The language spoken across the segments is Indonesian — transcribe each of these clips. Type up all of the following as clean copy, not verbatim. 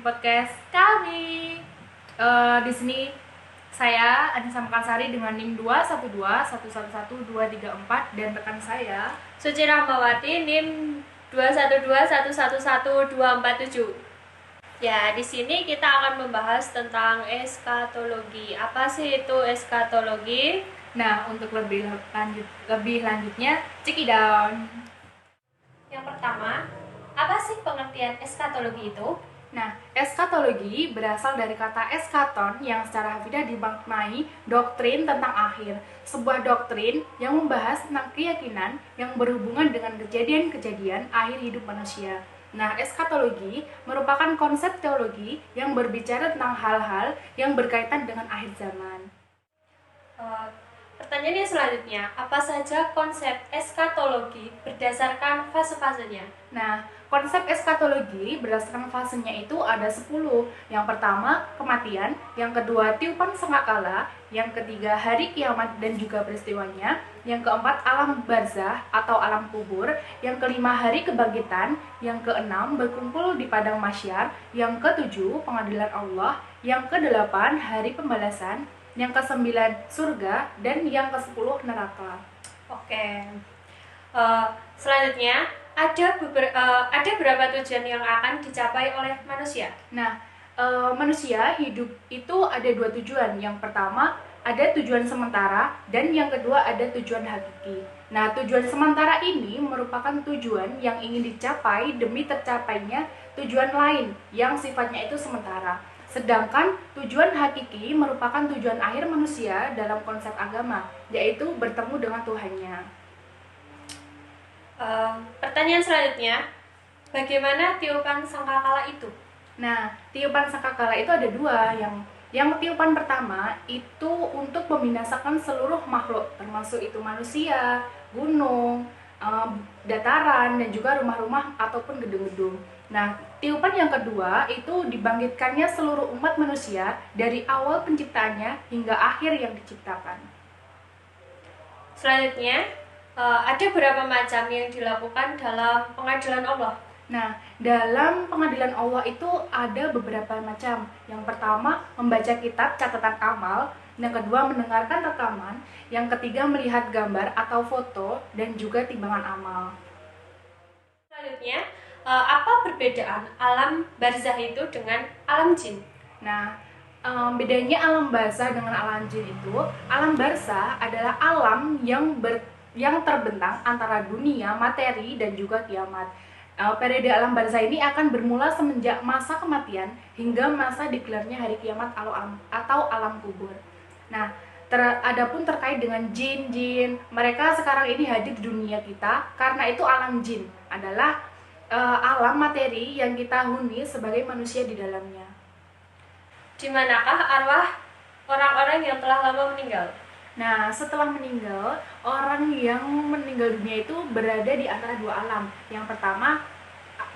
podcast kami. Di sini saya Anissa Mekarsari dengan NIM 212111234 dan rekan saya Suci Rahmawati NIM 212111247. Ya, di sini kita akan membahas tentang eskatologi. Apa sih itu eskatologi? Nah, untuk lebih lanjutnya, check it down. Yang pertama, apa sih pengertian eskatologi itu? Nah, eskatologi berasal dari kata eskaton yang secara harfiah dimaknai doktrin tentang akhir. Sebuah doktrin yang membahas tentang keyakinan yang berhubungan dengan kejadian-kejadian akhir hidup manusia. Nah, eskatologi merupakan konsep teologi yang berbicara tentang hal-hal yang berkaitan dengan akhir zaman. Pertanyaan yang selanjutnya, apa saja konsep eskatologi berdasarkan fase-fasenya? Nah, konsep eskatologi berdasarkan fasenya itu ada 10. Yang pertama, kematian. Yang kedua, tiupan sangkakala. Yang ketiga, hari kiamat dan juga peristiwanya. Yang keempat, alam barzah atau alam kubur. Yang kelima, hari kebangkitan. Yang keenam, berkumpul di padang mahsyar. Yang ketujuh, pengadilan Allah. Yang kedelapan, hari pembalasan. Yang kesembilan, surga. Dan yang kesepuluh, neraka. Oke. Selanjutnya, ada berapa tujuan yang akan dicapai oleh manusia? Nah, manusia hidup itu ada 2 tujuan. Yang pertama, ada tujuan sementara, dan yang kedua ada tujuan hakiki. Nah, tujuan sementara ini merupakan tujuan yang ingin dicapai demi tercapainya tujuan lain yang sifatnya itu sementara. Sedangkan tujuan hakiki merupakan tujuan akhir manusia dalam konsep agama, yaitu bertemu dengan Tuhannya. Pertanyaan selanjutnya, bagaimana tiupan sangkakala itu? Nah, tiupan sangkakala itu ada 2. Yang tiupan pertama itu untuk membinasakan seluruh makhluk, termasuk itu manusia, gunung, dataran, dan juga rumah-rumah ataupun gedung-gedung. Nah, tiupan yang kedua itu dibangkitkannya seluruh umat manusia dari awal penciptaannya hingga akhir yang diciptakan. Selanjutnya, ada berapa macam yang dilakukan dalam pengadilan Allah? Nah, dalam pengadilan Allah itu ada beberapa macam. Yang pertama, membaca kitab catatan amal. Yang kedua, mendengarkan rekaman. Yang ketiga, melihat gambar atau foto dan juga timbangan amal. Selanjutnya, apa perbedaan alam barzah itu dengan alam jin? Nah, bedanya alam barzah dengan alam jin itu, alam barzah adalah alam yang terbentang antara dunia, materi, dan juga kiamat. Periode alam barzah ini akan bermula semenjak masa kematian hingga masa digelarnya hari kiamat atau alam kubur. Nah, adapun terkait dengan jin-jin, mereka sekarang ini hadir di dunia kita karena itu alam jin adalah alam materi yang kita huni sebagai manusia di dalamnya. Di manakah arwah orang-orang yang telah lama meninggal? Nah, setelah meninggal, orang yang meninggal dunia itu berada di antara 2 alam. Yang pertama,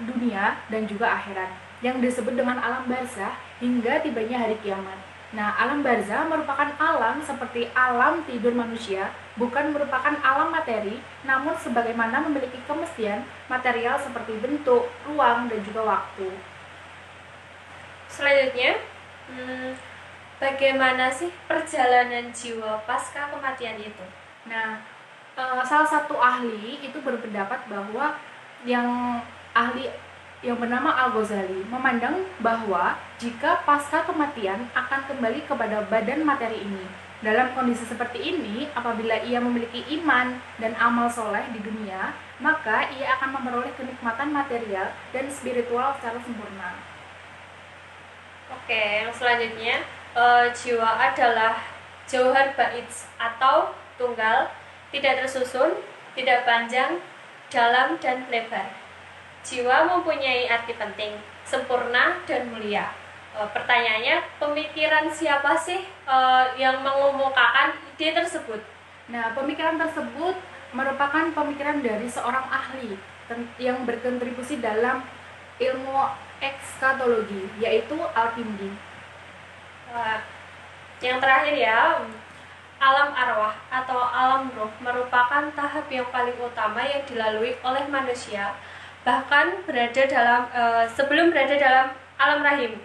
dunia dan juga akhirat, yang disebut dengan alam barzah hingga tibanya hari kiamat. Nah, alam barzah merupakan alam seperti alam tidur manusia, bukan merupakan alam materi, namun sebagaimana memiliki kemestian material seperti bentuk, ruang, dan juga waktu. Selanjutnya, bagaimana sih perjalanan jiwa pasca kematian itu? Nah, salah satu ahli itu berpendapat bahwa ahli yang bernama Al-Ghazali memandang bahwa jika pasca kematian akan kembali kepada badan materi ini. Dalam kondisi seperti ini, apabila ia memiliki iman dan amal soleh di dunia, maka ia akan memperoleh kenikmatan material dan spiritual secara sempurna. Oke, yang selanjutnya, jiwa adalah jauhar baits atau tunggal, tidak tersusun, tidak panjang, dalam, dan lebar. Jiwa mempunyai arti penting, sempurna, dan mulia. Pertanyaannya, pemikiran siapa sih yang mengemukakan ide tersebut? Nah, pemikiran tersebut merupakan pemikiran dari seorang ahli yang berkontribusi dalam ilmu eskatologi, yaitu Al-Kindi. Yang terakhir ya, alam arwah atau alam roh merupakan tahap yang paling utama yang dilalui oleh manusia, bahkan sebelum berada dalam alam rahim.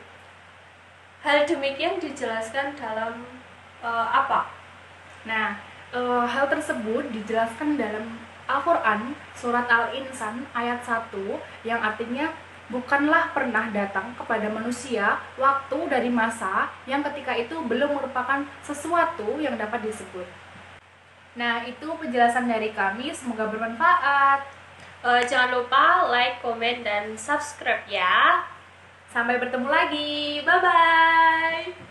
Hal demikian dijelaskan dalam apa? Nah, hal tersebut dijelaskan dalam Al-Quran surat Al-Insan ayat 1 yang artinya bukanlah pernah datang kepada manusia waktu dari masa yang ketika itu belum merupakan sesuatu yang dapat disebut. Nah, itu penjelasan dari kami, semoga bermanfaat. Jangan lupa like, komen, dan subscribe ya. Sampai bertemu lagi, bye-bye.